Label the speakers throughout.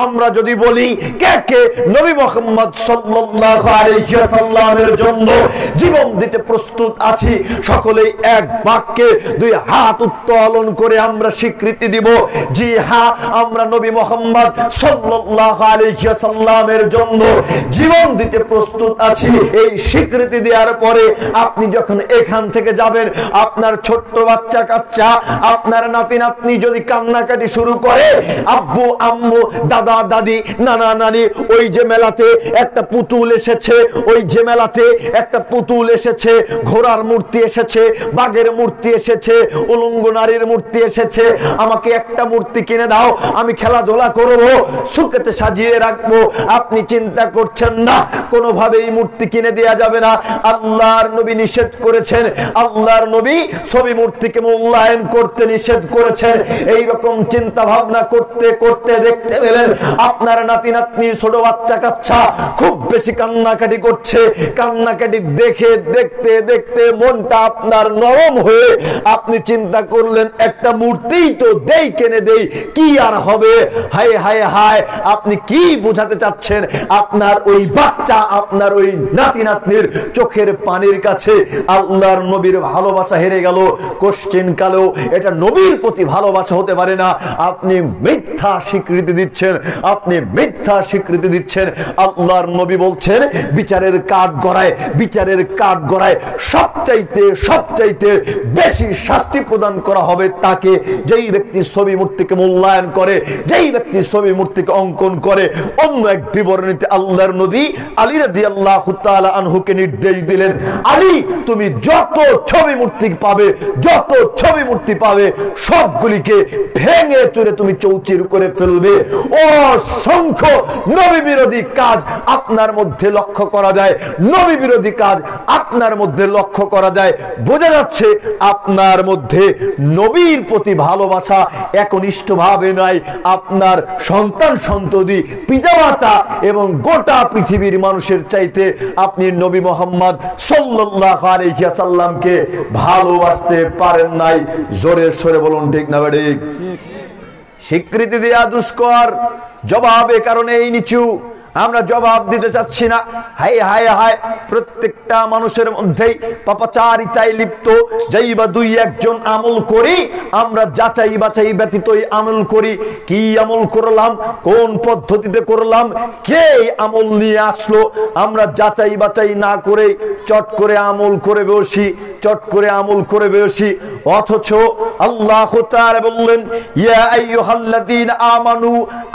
Speaker 1: আমরা যদি বলি কে কে নবী মুহাম্মদ সাল্লাল্লাহু আলাইহি ওয়াসাল্লামের জন্য জীবন দিতে প্রস্তুত আছি, সকলেই এক বাক্যে দুই হাত উত্তোলন করে আমরা স্বীকৃতি দিব, জি হ্যাঁ আমরা নবী মুহাম্মদ সাল্লাল্লাহু আলাইহি ওয়াসাল্লামের জন্য জীবন দিতে প্রস্তুত আছি। এই স্বীকৃতি দেওয়ার পরে আপনি যখন এখান থেকে যাবেন, আপনার ছোট্ট বাচ্চা কাচ্চা, আপনার নাতি নাতনি যদি কান্নাকাটি শুরু করে, আব্বু আম্মু দাদা দাদি নানা নানি ওই যে মেলাতে একটা পুতুল এসেছে, ওই যে মেলাতে একটা পুতুল এসেছে, ঘোড়ার মূর্তি এসেছে, বাঘের মূর্তি এসেছে, উলঙ্গ নারীর মূর্তি এসেছে, আমাকে একটা মূর্তি কিনে দাও, আমি খেলাধুলা করব, সুকেতে সাজিয়ে রাখবো। আপনি চিন্তা করছেন না কোনোভাবেই মূর্তি কিনে দেয়া যাবে না, আল্লাহর নবী নিষেধ করেছেন, আল্লাহর নবী ছবি মূর্তিকে মূল্যায়ন করতে নিষেধ করেছেন। এই রকম চিন্তা ভাবনা করতে করতে দেখতে পেলেন আপনার নাতি নাতনি ছোট বাচ্চা কাচ্চা খুব বেশি কান্নাকাটি করছে, কান্নাকাটি দেখে দেখতে দেখতে মনটা আপনার নরম হয়ে আপনি চিন্তা করলেন একটা মূর্তিই তো দেই, কিনে দেই, কি আর হবে। হায় হায় হায়, আপনি কি বোঝাতে চাচ্ছেন আপনার ওই বাচ্চা, আপনার ওই নাতি নাতনির চোখের পানির কাছে আল্লাহর নবীর ভালোবাসা হেরে গেল। কোশ্চেন কালেও এটা নবীর প্রতি ভালোবাসা হতে পারে না। আপনি মিথ্যা স্বীকৃতি দিচ্ছেন, আপনি মিথ্যা স্বীকৃতি দিচ্ছেন। আল্লাহর নবী বলছেন বিচারের কাঠ গড়ায়, বিচারের কাঠ গড়ায় সবচাইতে বেশি শাস্তি প্রদান করা হবে তাকে, যেই ব্যক্তি ছবি মূর্তিকে মূল্যায়ন করে, যেই ব্যক্তি ছবি মূর্তিকে অঙ্কন করে। অন্য এক বিবরণীতে আল্লাহর নবী আলী রাদিয়াল্লাহু তাআলা আনহুকে নির্দেশ দিলেন, আলী তুমি যত ছবি মূর্তি পাবে, যত ছবি মূর্তি পাবে সবগুলিকে ভেঙে চুরে তুমি চৌচির করে ফেলবে। অসংখ্য নবী বিরোধী কাজ আপনার মধ্যে লক্ষ্য করা যায়, নবী বিরোধী কাজ আপনার মধ্যে লক্ষ্য করা যায়। বোঝা যাচ্ছে আপনার মধ্যে নবীর প্রতি ভালোবাসা একনিষ্ঠভাবে নাই। আপনার সন্তান সন্ততি পিতামাতা এবং গোটা পৃথিবীর মানুষের চাইতে আপনি নবী মুহাম্মদ সাল্লাল্লাহু আলাইহি ওয়াসাল্লামকে ভালোবাসতে পারেন নাই। জোরে সরে বলুন ঠিক না ঠিক? স্বীকৃতি দেয়া দুষ্কর, জবাবে কারণে এই নিচু, আমরা জবাব দিতে চাচ্ছি না। হায় হায় হায়, প্রত্যেকটা মানুষের মধ্যেই পাপাচারিতায় লিপ্ত। যাই বা দুই একজন আমল করি, আমরা যাচাই বাছাই ব্যতীতই আমল করি। কি আমল করলাম, কোন পদ্ধতিতে করলাম, কে আমল নিয়ে আসলো, আমরা যাচাই বাছাই না করে চট করে আমল করে বসি, চট করে আমল করে বসি। অথচ আল্লাহ তাআলা বললেন, ইয়া আইয়ুহাল্লাযীনা আমানু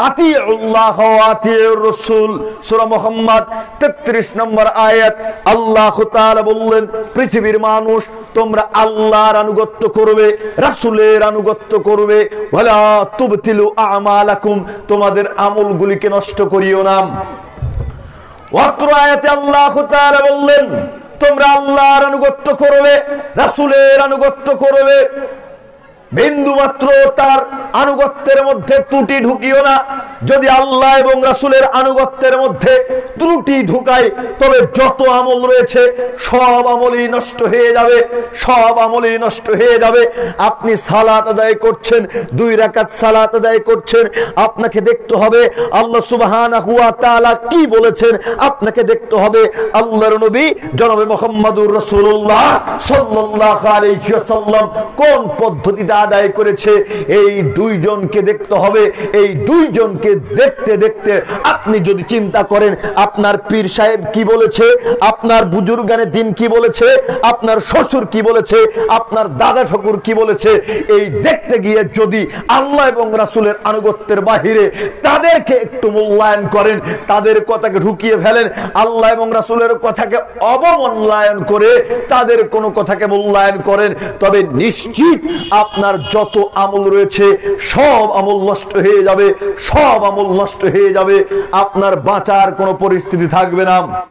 Speaker 1: আতিউল্লাহ ওয়া আতিউর রাসূল। সূরা মুহাম্মদ 33 নম্বর আয়াত। আল্লাহ তাআলা বললেন, পৃথিবীর মানুষ তোমরা আল্লাহর আনুগত্য করবে, রাসূলের আনুগত্য করবে। ওয়ালা তুবতিলু আমালাকুম, তোমাদের আমলগুলিকে নষ্ট করিও না। অত্র আয়াতে আল্লাহ তাআলা বললেন, তোমরা আল্লাহর আনুগত্য করবে, রাসূলের আনুগত্য করবে, বিন্দু মাত্র তার আনুগত্যের মধ্যে ত্রুটি ঢুকিও না। যদি আল্লাহ এবং রাসূলের আনুগত্যের মধ্যে ত্রুটি ঢুকায়, তবে যত আমল রয়েছে সব আমলই নষ্ট হয়ে যাবে, সব আমলই নষ্ট হয়ে যাবে। আপনি সালাত আদায় করছেন, 2 রাকাত সালাত আদায় করছেন, আপনাকে দেখতে হবে আল্লাহ সুবহানাহু ওয়া তাআলা কি বলেছেন, আপনাকে দেখতে হবে আল্লাহর নবী জনাবে মুহাম্মদুর রাসূলুল্লাহ সাল্লাল্লাহু আলাইহি ওয়াসাল্লাম কোন পদ্ধতিতে আদায় করেছে। এই দুইজনকে দেখতে হবে। এই দুইজনকে দেখতে দেখতে আপনি যদি চিন্তা করেন আপনার পীর সাহেব কি বলেছে, আপনার বুজুর্গানে দিন কি বলেছে, আপনার শ্বশুর কি বলেছে, আপনার দাদা ঠাকুর কি বলেছে, এই দেখতে গিয়ে যদি আল্লাহ এবং রাসূলের আনুগত্যের বাহিরে তাদেরকে একটু মূল্যায়ন করেন, তাদের কথাকে ঢুকিয়ে ফেলেন, আল্লাহ এবং রাসূলের কথাকে অবমূল্যায়ন করে তাদের কোনো কথাকে মূল্যায়ন করেন, তবে নিশ্চিত আপনার যত আমল রয়েছে সব আমল নষ্ট হয়ে যাবে, সব আমল নষ্ট হয়ে যাবে। আপনার বাঁচার কোনো পরিস্থিতি থাকবে না।